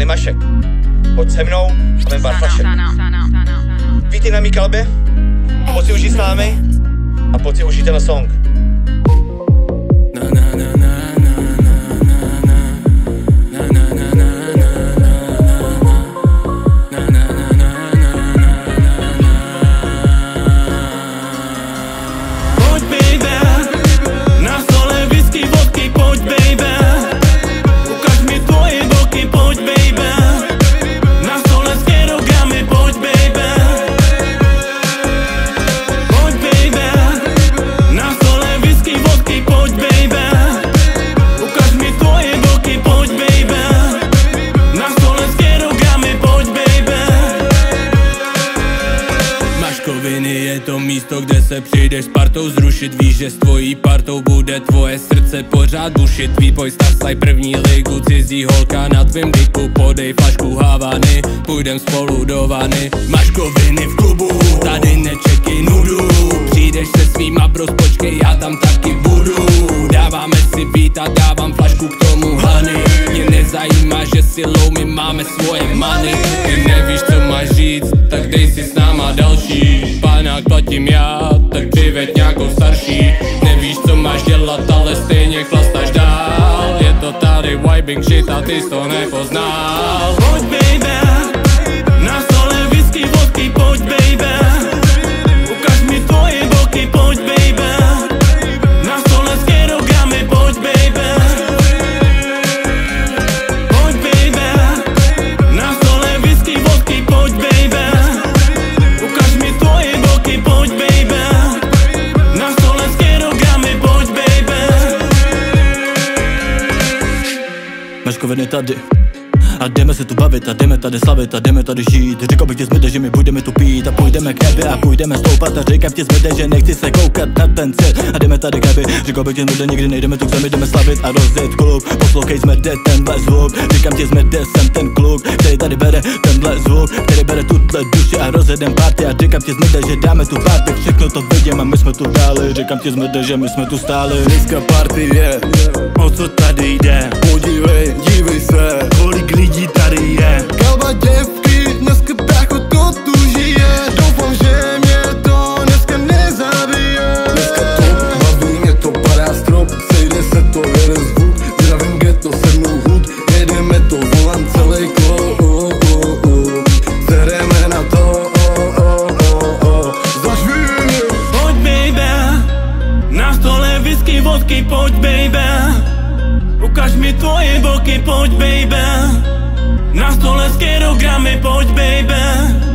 Mašek. Pojď se mnou a vem pár flašek. Vítej na mý kalbě, pojď si užít s námi a pojď si užít ten song. Je to místo, kde se přijdeš s partou zrušit. Víš, že s tvojí partou bude tvoje srdce pořád bušit. Výboj Starslaj první ligu, cizí holka na tvým diku. Podej flašku Havany, půjdem spolu do vany. Maškoviny v klubu, tady nečekej nudu. Přijdeš se svýma bros, počkej, já tam taky budu. Dáváme si beat a dávám flašku k tomu Hany. Mě nezajímá, že silou my máme svoje money. Ty nevíš, co máš říct, tak dej si s náma další. Pánák platím já, tak přiveď nějakou starší. Nevíš, co máš dělat, ale stejně chlastáš dál. Je to tady vibing shit a ty jsi to nepoznal. Pojď baby, na stole whisky, vodky, pojď baby. Ukaž mi tvoje boky, pojď baby. Na stole s kilogramy, pojď baby. Pojď baby, na stole whisky, vodky, pojď baby. Ukaž mi tvoje boky, pojď baby. Na stole s kilogramy, pojď baby. Maškoviny tady a jdeme se tu bavit a jdeme tady slavit a jdeme tady žít. Řekl bych ti Zmrde, že my budeme tu pít a půjdeme k nebi a půjdeme stoupat a říkám ti Zmrde, že nechci se koukat na ten svět a jdeme tady k nebi. Řekl bych ti Zmrde, nikdy nejdeme tu k zemi, jdeme slavit a rozjet klub. Poslouchej Zmrde tenhle zvuk, říkám ti Zmrde, jsem ten kluk, který tady bere tenhle zvuk, který bere tuhle duši a rozjedem party a říkám ti Zmrde, že dáme tu party, všechno to vidím a my jsme tu dáli. Říkám ti Zmrde, že my jsme tu stáli. Dneska party je, o co tady jde? Podívej, dívej se, kolik lidí tady je. Kalba děvky, dneska brácho to tu žije. Doufám, že mě to dneska nezabije. Dneska to baví, mě to padá strop, sejde se to, jede zvuk. Zdravím ghetto, sednu hud, jedeme to, volám celý klub. Zereme na to, zažvíme. Pojď baby, na stole whisky, vodky, pojď baby. Ukaž mi tvoje boky, pojď baby. Na stole s kilogramy, pojď baby.